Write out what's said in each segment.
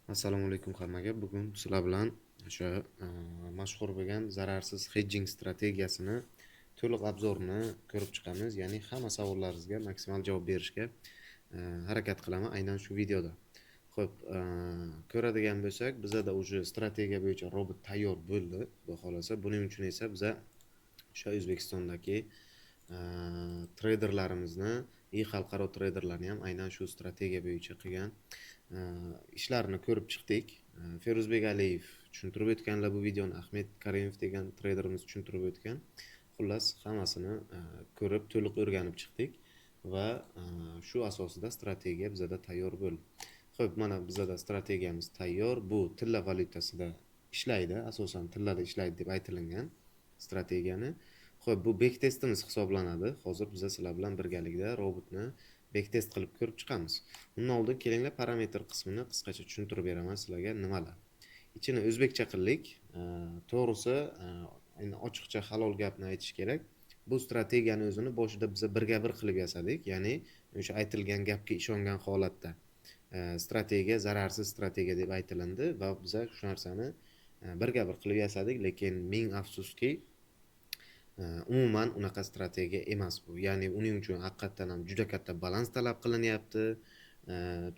Assalomu alaykum hammaga. Bugun sizlar bilan o'sha mashhur bo'lgan zararsiz hedjing strategiyasini to'liq obzorini ko'rib chiqamiz. Ya'ni hamma savollaringizga maksimal javob berishga harakat qilaman aynan shu videoda. Xo'p, ko'radigan bo'lsak, bizada уже strategiya bo'yicha robot tayyor bo'ldi. Xudo xolasa, buning uchun esa biza o'sha O'zbekistondagi treyderlarimizni xalqaro treyderlarni ham aynan shu strategiya bo'yicha qilgan ishlarini ko'rib chiqdik. Feruzbek Aliyev tushuntirib o'tganlar bu videoni, Ahmed Karimov degan treyderimiz tushuntirib o'tgan. Xullas, hammasini ko'rib, to'liq o'rganib chiqdik va shu asosida strategiya bizada tayyor bo'ldi. Xo'p, mana bizada strategiyamiz tayyor. Bu tilla valyutasida ishlaydi, asosan tillada ishlaydi deb aytilgan strategiyani. Xo'p, bu backtestimiz hisoblanadi. Hozir biz sizlar bilan birgalikda robotni backtest qilib ko'rib chiqamiz. Undan oldin kelinglar parametr qismini qisqacha tushuntirib beraman sizlarga nimalar. Ichini o'zbekcha qildik. To'g'risi, endi ochiqcha halol gapni aytish kerak. Bu strategiyani o'zini boshida biz birga bir qilib yasadik. Ya'ni o'sha aytilgan gapga ishongan holatda strategiya zararsiz strategiya deb aytilindi va biz shu narsani birga bir qilib yasadik, lekin ming afsuski umuman unaqa strategiya emas bu. Ya'ni uning uchun haqiqatan ham juda katta balans talab qilinyapti.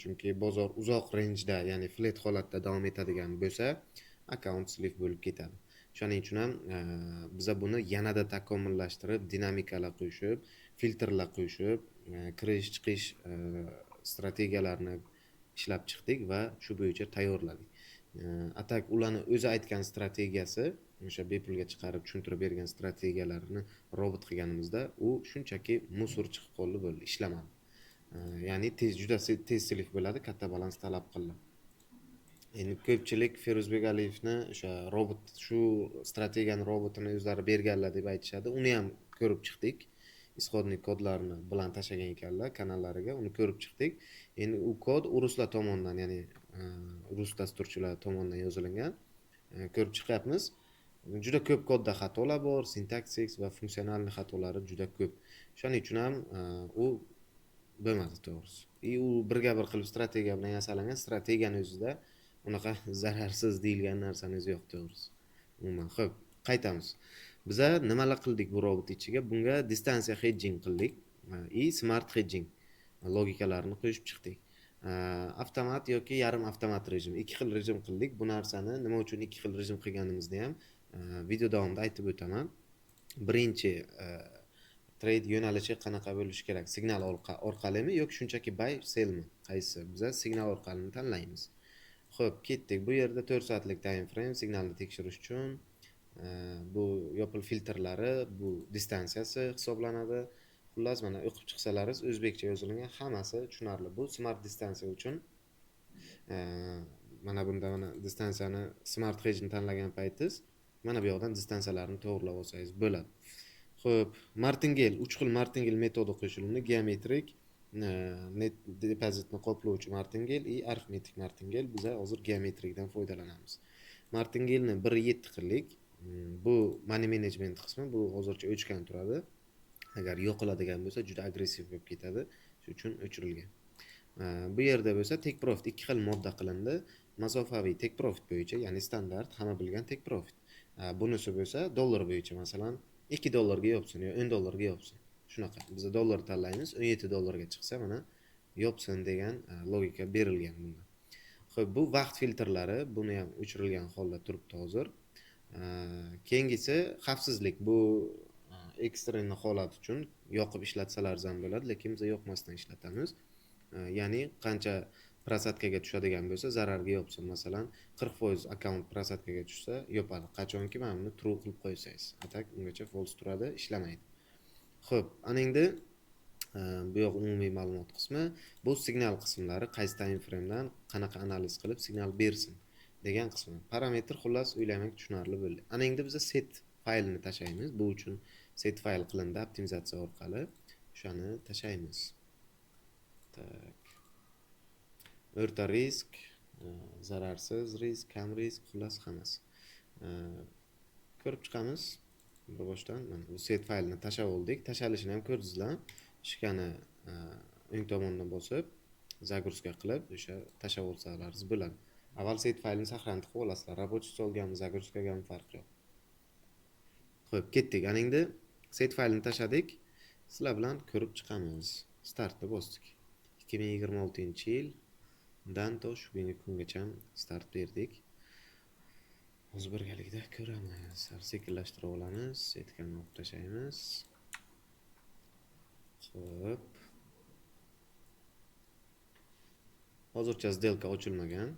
Chunki bozor uzoq rangeda, ya'ni flat holatda davom etadigan bo'lsa, account slip bo'lib ketadi. Shuning uchun ham biz buni yanada takomillashtirib, dinamikalar qo'shib, filtrlar qo'shib, kirish chiqish strategiyalarini ishlab chiqdik va shu bo'yicha tayyorladik. Atak ularni o'zi aytgan strategiyasi, o'sha bepulga chiqarib tushuntirib bergan strategiyalarini robot qilganimizda u shunchaki musor chiqib qoldi, bo'ldi, ishlamadi. Ya'ni juda tez selif bo'ladi, katta balans talab qiladi. Endi ko'pchilik Feruzbek Aliyevni o'sha robot, shu strategiyani robotini o'zlari berganlar deb aytishadi. Uni ham ko'rib chiqdik. Ishodniy kodlarini bilan tashlagan ekanlar kanallariga, uni ko'rib chiqdik. Endi u kod ruslar tomonidan, ya'ni rus dasturchilar tomonidan yozilgan. Ko'rib chiqyapmiz. Juda ko'p kodda xatolar bor, sintaksik va funksionalniy xatolari juda ko'p. Shuning uchun ham u bo'lmadi to'g'risi. U birga bir qilib strategiya bilan yasalangan strategiyani o'zida unaqa zararsiz deyilgan narsani o'zi yo'q to'g'risi. Umuman, xo'p, qaytamiz. Biza nimalar qildik bu robot ichiga? Bunga distansiya hedjing qildik smart hedjing logikalarini qo'shib chiqdik. Avtomat yoki yarim avtomat rejim, ikki xil rejim qildik. Bu narsani nima uchun ikki xil rejim qilganimizni ham video davomida aytib o'taman. Birinchi trade yo'nalishi qanaqa bo'lishi kerak? Signal orqalimi yoki shunchaki buy sellmi? Qaysi? Biz signal orqalini tanlaymiz. Xo'p, ketdik. Bu yerda 4 soatlik time frame signalni tekshirish uchun bu yopil filtrlari, bu distansiyasi hisoblanadi. Xullas, mana o'qib chiqsalaringiz o'zbekcha yozilgan, hammasi tushunarli. Bu smart distansiya uchun mana bunda mana distansiyani smart hedge tanlagan paytingiz mana bu yoqdan distansiyalarni to'g'rilab olsangiz bo'ladi. Xo'p, martingale, 3 xil martingale metodi qo'shilindi. Geometrik, net depozitni qoplovchi martingale va arifmetik martingale. Biz hozir geometrikdan foydalanamiz. Martingale-ni 1.7 qildik. Bu money management qismi, bu hozircha o'chgan turadi. Agar yo'qoladigan bo'lsa juda agressiv bo'lib ketadi. Shuning uchun o'chirilgan. Bu yerda bo'lsa take profit 2 xil modda qilindi. Masofaviy take profit bo'yicha, ya'ni standart hamma bilgan take profit. Bunisi bo'lsa dollar bo'yicha, masalan 2 dollarga yopsin yo 10 dollarga yopsin. Shunaqa. Biz dollar tanlaymiz, 17 dollarga chiqsa mana yopsin degan logika berilgan bunda. Xo'p, bu vaqt filtrlari, buni ham o'chirilgan holda turibdi hozir. Keyingisi xavfsizlik. Bu ekstren holat uchun yoqib ishlatsalar ham bo'ladi, lekin biz yoqmasdan ishlatamiz. Ya'ni qancha prosatkaga tushadigan bo'lsa zararga yopsin. Masalan, 40% account prosatkaga tushsa yopadi. Qachonki mana buni true qilib qo'ysangiz, atak ungacha false turadi, ishlamaydi. Xo'p, ana endi bu yoq umumiy ma'lumot qismi. Bu signal qismlari, qaysi time framedan qanaqa analiz qilib signal bersin degan qismi. Parametr xullas o'ylayman tushunarli bo'ldi. Ana endi biz set faylini tashlaymiz. Bu uchun set fayl qilindi optimizatsiya orqali. Shuni tashlaymiz. Tak. O'rta risk, zararsiz risk, kam risk, xullas hammasi. Ko'rib chiqamiz. Boshdan mana bu set faylini tashlab oldik. Tashalishini ham ko'rdingizlar. Shikani o'ng tomondan bosib, загрузка qilib o'sha tashlab olsalaringiz bo'ladi. Avval set faylini saqlantirib qo'yib olasizlar. Рабочий stolgami, загрузкагami farqi yo'q. Xo'p, ketdik. Ana endi set faylini tashladik. Sizlar bilan ko'rib chiqamiz. Startni bosdik. 2026-yildan to shu kungacha start berdik. Hozir birgalikda ko'ramiz. Sekinlashtirib olamiz. Setgani olib tashlaymiz. Xo'p. Hozircha сделка ochilmagan.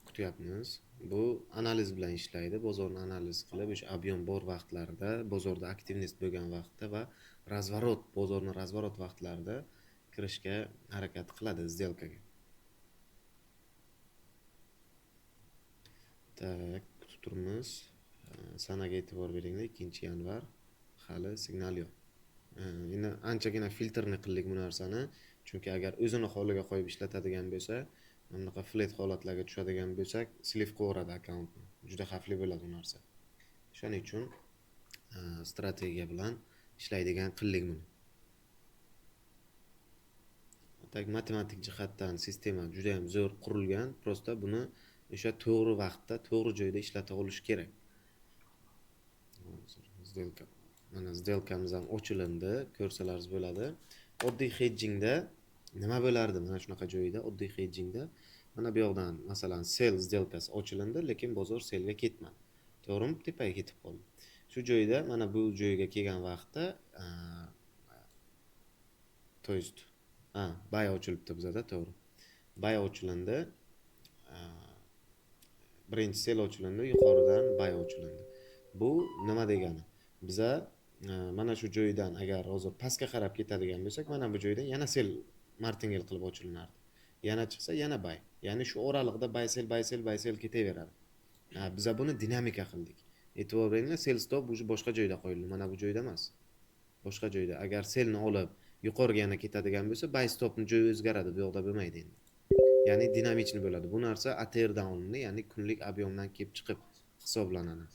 Kutyapmiz. Bu analiz bilan ishlaydi. Bozorni analiz qilib, o'sha ob'yom bor vaqtlarda, bozorda aktivnost bo'lgan vaqtda va bozorni razvorot vaqtlarida kirishga harakat qiladi сделкаga. Tak, kutib turibmiz. Sanaga e'tibor beringlar. 2-yanvar. Hali signal yo'q. Endi anchagina filtrni qildik bu narsani. Chunki agar o'zini holiga qo'yib ishlatadigan bo'lsa, bunaqa flat holatlarga tushadigan bo'lsak, silib qo'yadi akkauntni. Juda xavfli bo'ladi bu narsa. Shuning uchun strategiya bilan ishlaydigan qildik buni. Tak, matematik jihatdan sistema juda ham zo'r qurilgan. Prosta buni o'sha to'g'ri vaqtda, to'g'ri joyda ishlata olish kerak. Сделка. Mana сделкamiz ham ochilindi, ko'rsalaringiz bo'ladi. Oddiy hedgingda nima bo'lardi? Mana shunaqa joyda oddiy hedgingda mana bu yoqdan masalan sell сделкасы ochilindi, lekin bozor sellga ketmadi. To'g'rimi? Tepaga ketib qoldi. Shu joyda mana bu joyga kelgan vaqtda to есть buy ochilibdi bizada, to'g'ri. Buy ochilindi. Birinchi sell ochilindi, yuqoridan buy ochilindi. Bu nima degani? Biza mana shu joydan agar hozir pastga qarab ketadigan bo'lsak, mana bu joydan yana sell martingale qilib ochilinardi. Yana chiqsa yana buy. Ya'ni shu oralig'ida buy sell ketaveradi. Biza buni dinamika qildik. E'tibor beringlar, sell stop boshqa joyda qo'yildi. Mana bu joyda emas. Boshqa joyda. Agar sellni olib yuqoriga yana ketadigan bo'lsa, buy stopning joyi o'zgaradi, bu yoqda bo'lmaydi endi. Ya'ni dinamichni bo'ladi. Bu narsa ATR downni, ya'ni kunlik ob'yomdan kelib chiqib hisoblanadi.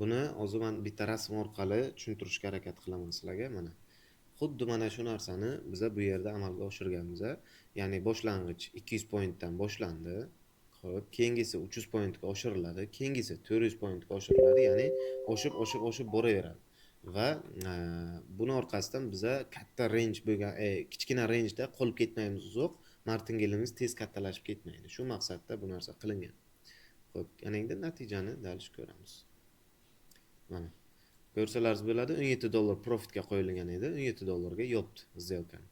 Buni hozir men bitta rasm orqali tushuntirishga harakat qilaman sizlarga. Mana xuddi mana shu narsani biz bu yerda amalga oshirganmiz. Ya'ni boshlang'ich 200 pointdan boshlandi. Xo'p, keyingisi 300 pointga oshiriladi, keyingisi 400 pointga oshiriladi, ya'ni oshib boraveradi. Va buni orqasidan biza katta range bo'lgan, kichkina rangeda qolib ketmaymiz uzoq, martingelimiz tez kattalashib ketmaydi. Shu maqsadda bu narsa qilingan. Xo'p, ana endi natijani dalish ko'ramiz. Mana ko'rsalaringiz bo'ladi, $17 profitga qo'yilgan edi, $17 ga yopdi сделкani.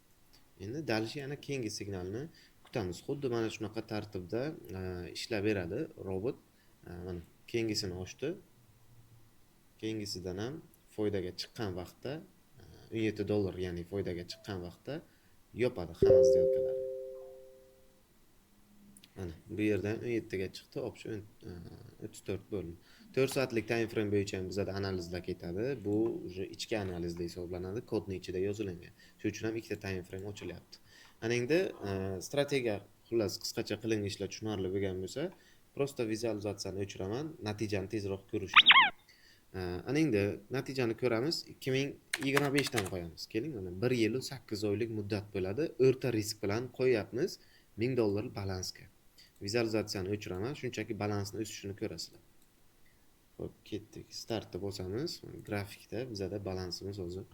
Endi dalish yana keyingi signalni kutamiz. Xuddi mana shunaqa tartibda ishlab beradi robot. Mana keyingisini ochdi. Keyingisidan ham foydaga chiqqan vaqtda $17 ya'ni foydaga chiqqan vaqtda yopadi hamma сделкаларni. Mana bu yerdan 17 ga chiqdi, option 34 bo'ldi. 4 soatlik time frame bo'yicha bizda analizlar ketadi. Bu ichki analizda hisoblanadi, kodning ichida yozilgan. Shuning uchun ham ikkita time frame ochilyapti. Ana endi strategiya xullas qisqacha qilingan ishlar tushunarli bo'lgan bo'lsa, prosta vizualizatsiyani o'chiraman, natijani tezroq ko'rish uchun. Ana endi natijani ko'ramiz. 2025 dan qo'yamiz. Keling, mana 1 yil 8 oylik muddat bo'ladi. O'rta risk bilan qo'yapmiz $1000 balansga. Vizualizatsiyani o'chiraman, shunchaki balansni o'sishini ko'rasizlar. Xo'p, ketdik. Startni bosamiz. Grafikda bizada balansimiz hozir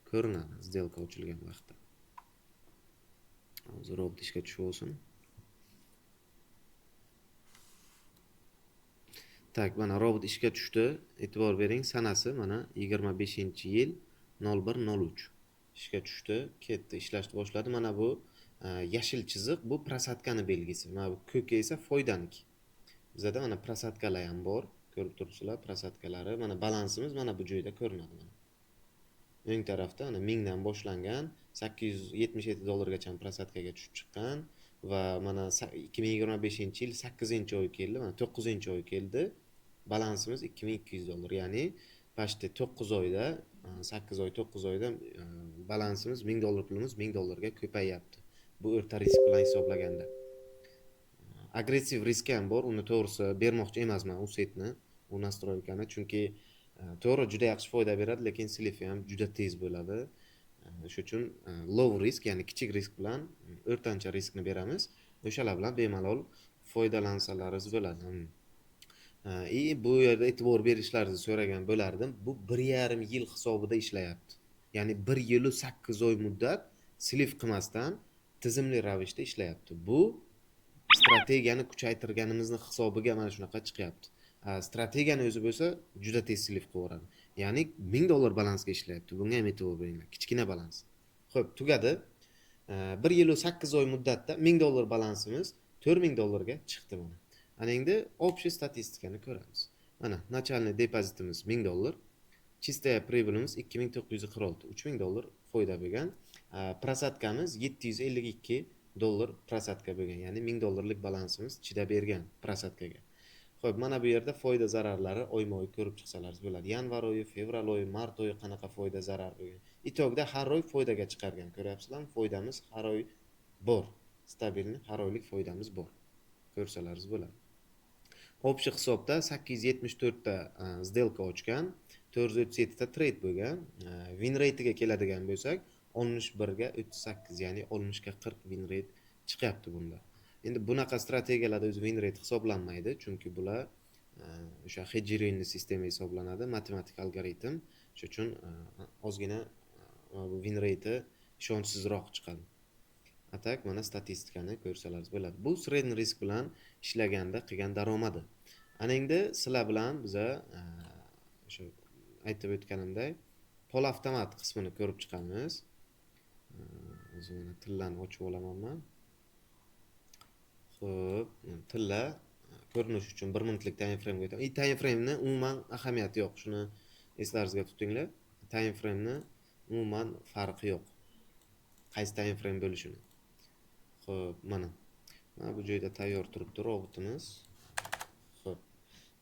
ko'rinadi, сделка ochilgan vaqtda. Hozir robot ishga tushib olsin. Tak, mana robot ishga tushdi. E'tibor bering, sanasi mana 25-yil 0103 ishga tushdi, ketdi, ishlashni boshladi. Mana bu yashil chiziq bu prosatkani belgisi. Mana bu ko'k esa foydaniki. Bizda mana prosatkalar ham bor. Ko'rib turibsizlar, prosatkalari. Mana balansimiz mana bu joyda ko'rinadi mana. O'ng tarafda mana 1000 dan boshlangan, $877 gacha prosatkaga tushib chiqqan va mana 2025-yil 8-oy keldi, mana 9-oy keldi. Balansimiz $2200, ya'ni pashti 9 oyda, 8 oy 9 oyda balansimiz $1000 pulimiz $1000 ga ko'payyapti. Bu o'rta risk bilan hisoblaganda. Agressiv risk ham bor, uni to'g'risi bermoqchi emasman u setni, u nastroykani, chunki to'g'ri juda yaxshi foyda beradi, lekin slifi ham juda tez bo'ladi. Shuning uchun low risk, ya'ni kichik risk bilan o'rtancha riskni beramiz. O'shalar bilan bemalol foydalansalaringiz bo'ladi. Bu yerda e'tibor berishlaringizni so'ragan bo'lardim. Bu 1,5 yil hisobida ishlayapti. Ya'ni 1 yil 8 oy muddat sliv qilmasdan tizimli ravishda ishlayapti. Bu strategiyani kuchaytirganimizni hisobiga mana shunaqa chiqyapti. Strategiyani o'zi bo'lsa juda tez sliv qilaveradi. Ya'ni $1000 balansga ishlayapti. Bunga ham e'tibor beringlar. Kichkina balans. Xo'p, tugadi. 1 yil 8 oy muddatda $1000 balansimiz $4000 ga chiqdi mana. Ana endi общий statistikani ko'ramiz. Mana начальный depozitimiz $1000, чистая прибылimiz $2946, $3000 foyda bo'lgan. Prosatkamiz $752 prosatka bo'lgan. Ya'ni $1000lik balansimiz chidab bergan prosatkaga. Xo'p, mana bu yerda foyda zararlari oyma-oy ko'rib chiqsalaringiz bo'ladi. Yanvar oyi, fevral oyi, mart oyi qanaqa foyda zarar bo'lgan. Itog'da har oy foydaga chiqargan. Ko'ryapsizlarmi? Foydamiz har oy bor. Stabilni har oylik foydamiz bor. Ko'rsalaringiz bo'ladi. Общий hisobda 874 ta сделка ochgan, 437 ta trade bo'lgan. Win rate'iga keladigan bo'lsak, 61 ga 38, ya'ni 60 ga 40 win rate chiqyapti bunda. Endi bunaqa strategiyalarda o'zi win rate hisoblanmaydi, chunki bular o'sha hedgering sistema hisoblanadi, matematik algoritm. Shuning uchun ozgina win rate ishonchsizroq chiqadi. Atak mana statistikani ko'rsalaringiz bo'ladi. Bu sredniy risk bilan ishlaganda qilgan daromadi. Ana endi sizlar bilan biza o'sha aytib o'tganimdek polavtomat qismini ko'rib chiqamiz. O'zim mana tillani ochib olamanman. Xo'p, tilla ko'rinish uchun 1 minutlik time frame ga o'taman. Time frame'ni umuman ahamiyati yo'q. Shuni eslaringizga tutinglar. Time frame'ni umuman farqi yo'q. Qaysi time frame bo'lishini. Xo'p, mana bu joyda tayyor turibdi robotimiz. Xo'p.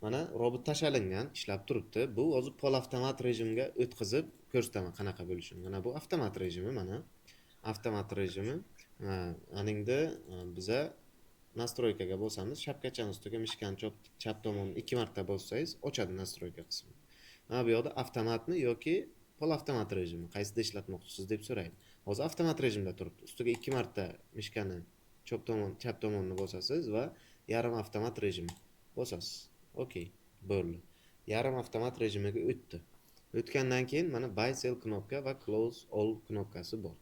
Mana robot tashalingan, ishlab turibdi. Bu hozir polavtomat rejimga o'tkazib ko'rsataman qanaqa bo'lishini. Mana bu avtomat rejimi, mana avtomat rejimi. Aningda biza настройкаga bosamiz, shapkachani ustiga mishkani chap tomonni 2 marta bossangiz ochadi настройка qismini. Mana bu yoqda avtomatmi yoki polavtomat rejimi qaysida ishlatmoqchisiz deb so'raydi. Hozir avtomat rejimda turibdi. Ustiga 2 marta mishkani chap tomonni bosasiz va yarim avtomat rejimi bosasiz. Okey, bo'ldi. Yarim avtomat rejimiga o'tdi. O'tgandan keyin mana buy sell knopka va close all knopkasi bor.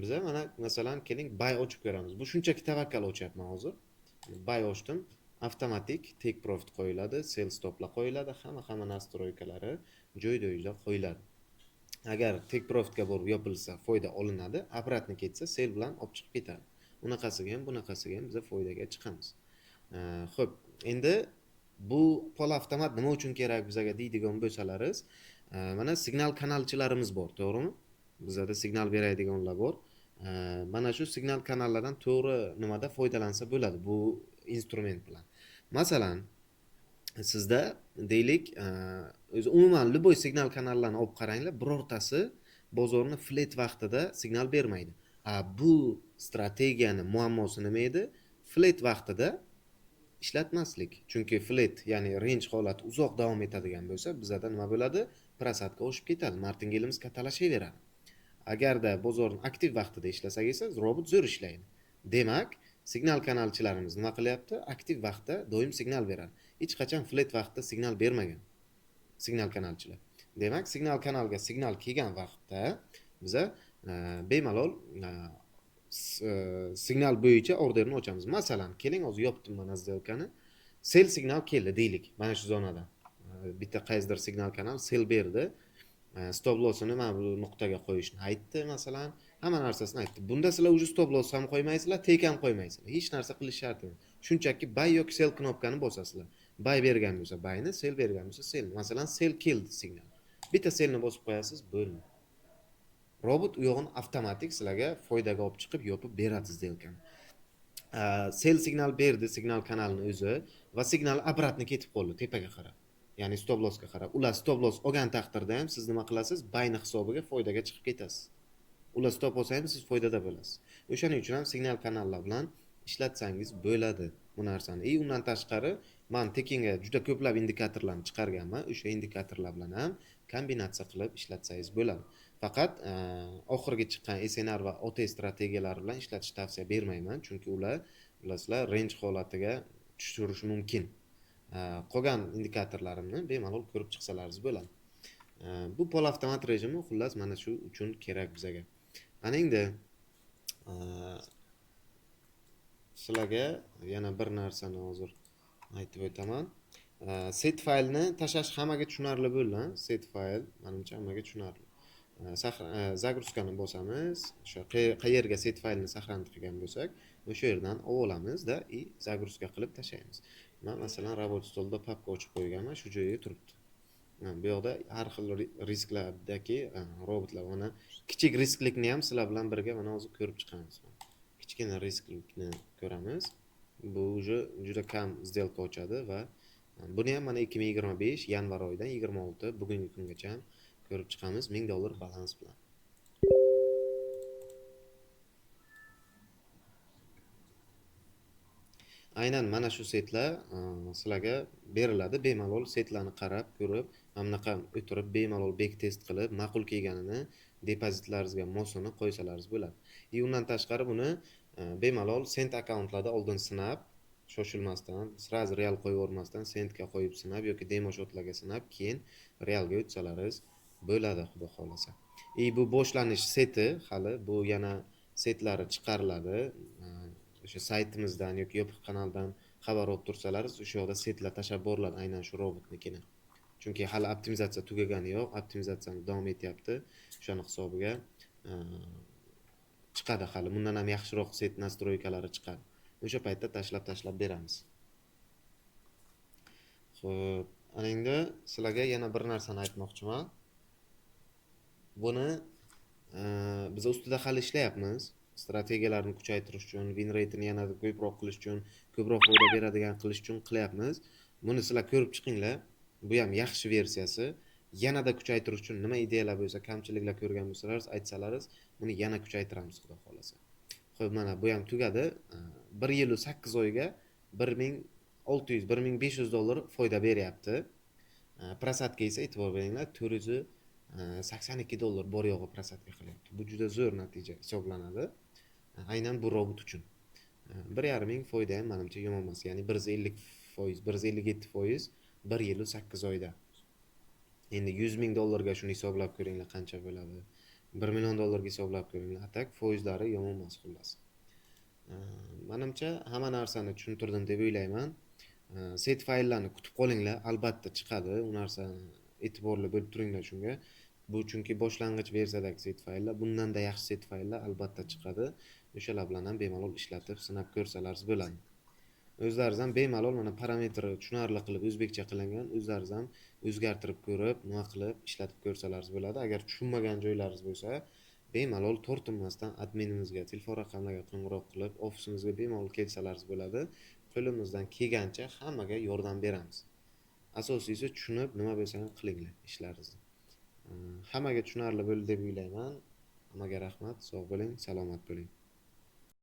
Biza mana masalan keling buy ochib ko'ramiz. Bu shunchaki tavakkal ochyapman hozir. Buy ochdim. Avtomatik take profit qo'yiladi, sell stoplar qo'yiladi, hamma nastroykalari joy-joyida qo'yiladi. Agar take profitga borib yopilsa foyda olinadi, obratni ketsa sell bilan olib chiqib ketadi. Bunaqasiga ham, bunaqasiga ham biz foydaga chiqamiz. Xo'p, endi bu polavtomat nima uchun kerak bizga deydigan bo'lsalaringiz, mana signal kanalchilarimiz bor, to'g'rimi? Bizda signal beradiganlar bor. Mana shu signal kanallardan to'g'ri nimada foydalansa bo'ladi bu instrument bilan. Masalan, sizda deylik, o'zi umuman любой signal kanallarni olib qaranglar, birortasi bozorni flat vaqtida signal bermaydi. Bu strategiyani muammosi nima edi? Flat vaqtida ishlatmaslik. Chunki flat, ya'ni range holati uzoq davom etadigan bo'lsa, bizda nima bo'ladi? Prosatka oshib ketadi, martingaleimiz katalashaveradi. Agarda bozorni aktiv vaqtida ishlasak esa robot zo'r ishlaydi. Demak, signal kanalchilarimiz nima qilyapti? Aktiv vaqtda doim signal beradi. Hech qachon flat vaqtda signal bermagan signal kanalchilar. Demak, signal kanalga signal kelgan vaqtda biza bemalol signal bo'yicha orderni ochamiz. Masalan, keling hozir yopdim mana сделкani. Sell signal keldi deylik. Mana shu zonada. Bitta qaysidir signal kanal sell berdi. Stop lossini mana bu nuqtaga qo'yishni aytdi masalan, hamma narsasini aytdi. Bunda sizlar уже stop loss ham qo'ymaysizlar, take ham qo'ymaysizlar. Hech narsa qilish shart emas. Shunchaki buy yoki sell knopkani bosasizlar. Buy bergan bo'lsa buyni, sell bergan bo'lsa sell. Masalan, sell keldi signal. Bitta sellni bosib qo'yasiz, bo'ldi. Robot u yog'ini avtomatik sizlarga foydaga olib chiqib yopib beradi сделкani. Sell signal berdi, signal kanalini o'zi va signal obratni ketib qoldi tepaga qarab. Ya'ni stop lossga qarab. Ular stop loss olgan taqdirda ham siz nima qilasiz? Buyni hisobiga foydaga chiqib ketasiz. Ular stop olsa ham siz foydada bo'lasiz. O'shaning uchun ham signal kanallar bilan ishlatsangiz bo'ladi bu narsani. Undan tashqari men tekinga juda ko'plab indikatorlarni chiqarganman. O'sha indikatorlar bilan ham kombinatsiya qilib ishlatsangiz bo'ladi. Faqat oxirgi chiqqan SNR va OT strategiyalari bilan ishlatish tavsiya bermayman, chunki ular bilasizlar range holatiga tushirishi mumkin. Qolgan indikatorlarimni bemalol ko'rib chiqsalaringiz bo'ladi. Bu polavtomat rejimi xullas mana shu uchun kerak bizaga. Ana endi sizlarga yana bir narsani hozir aytib o'taman. Set faylni tashlash hammaga tushunarli bo'ldi. Set fayl menimcha hammaga tushunarli. Загрузкani bosamiz. O'sha qayerga set faylni saqlanib qilgan bo'lsak, o'sha yerdan olamiz-da и загрузка qilib tashlaymiz. Men masalan robot stolda papka ochib qo'yganman, shu joyga turibdi. Bu yoqda har xil risklardagi robotlar, mana kichik risklikni ham sizlar bilan birga mana hozir ko'rib chiqamiz. Kichkina risklikni ko'ramiz. Bu juda kam сделка ochadi va buni ham mana 2025 yanvar oyidan 26 bugungi kungacha ko'rib chiqamiz $1000 balans bilan. Aynan mana shu setlar sizlarga beriladi. Bemalol setlarni qarab, ko'rib, hamnaqa o'tirib bemalol bek test qilib, ma'qul kelganini depozitlaringizga mosini qo'ysalaringiz bo'ladi. Undan tashqari buni bemalol sent akkauntlarda oldin sinab, shoshilmasdan, sразу real qo'yib o'rmasdan sentga qo'yib sinab yoki demo shotlarga sinab, keyin realga o'tsalaringiz bo'ladi, xudo xolasa. Bu boshlanish seti hali bu yana setlari chiqariladi. O'sha saytimizdan yoki yopiq kanaldan xabar olib tursalaringiz, o'sha yoqda setlar tashlab boriladi, aynan shu robotnikini. Chunki hali optimizatsiya tugagani yo'q, optimizatsiyani davom etyapti. O'shani hisobiga chiqadi hali. Bundan ham yaxshiroq set nastroykalari chiqadi. O'sha paytda tashlab beramiz. Xo'p, ana endi sizlarga yana bir narsani aytmoqchiman. Buni biz ustida hali ishlayapmiz. Strategiyalarni kuchaytirish uchun, win rate'ini yanada ko'proq qilish uchun, ko'proq foyda beradigan qilish uchun qilyapmiz. Buni sizlar ko'rib chiqinglar. Bu ham yaxshi versiyasi. Yanada kuchaytirish uchun nima ideyalar bo'lsa, kamchiliklar ko'rgan bo'lsalaringiz, aytsalaringiz, buni yana kuchaytiramiz, xudo xolasa. Xo'p, mana bu ham tugadi. 1 yil 8 oyga $1600-1500 foyda beryapti. Prasatga esa e'tibor beringlar, $482 bor yo'g'i prosatka qilyapti. Bu juda zo'r natija hisoblanadi. Aynan bu robot uchun. 1,5 foyda ham menimcha yomon emas. Ya'ni 150%, 157% 1 yil 8 oyda. Endi $100,000 ga shuni hisoblab ko'ringlar qancha bo'ladi. $1 million ga hisoblab ko'ringlar. Atak foizlari yomon emas xullas. Menimcha hamma narsani tushuntirdim deb o'ylayman. Set fayllarni kutib qolinglar, albatta chiqadi. U narsani e'tiborli bo'lib turinglar shunga. Bu chunki boshlang'ich versiyadagi set fayllar, bundan-da yaxshi set fayllar albatta chiqadi. O'shalar bilan ham bemalol ishlatib, sinab ko'rsalaringiz bo'ladi. O'zlaringiz ham bemalol mana parametri tushunarli qilib o'zbekcha qilingan, o'zlaringiz ham o'zgartirib ko'rib, nima qilib ishlatib ko'rsalaringiz bo'ladi. Agar tushunmagan joylaringiz bo'lsa, bemalol tortinmasdan adminimizga, telefon raqamlariga qo'ng'iroq qilib, ofisimizga bemalol kelsalaringiz bo'ladi. Qo'limizdan kelgancha hammaga yordam beramiz. Asosiysi tushunib, nima bo'lsa ham qilinglar ishlaringizni. Hammaga tushunarli bo'ldi deb o'ylayman. Hammaga rahmat, sog' bo'ling, salomat bo'ling.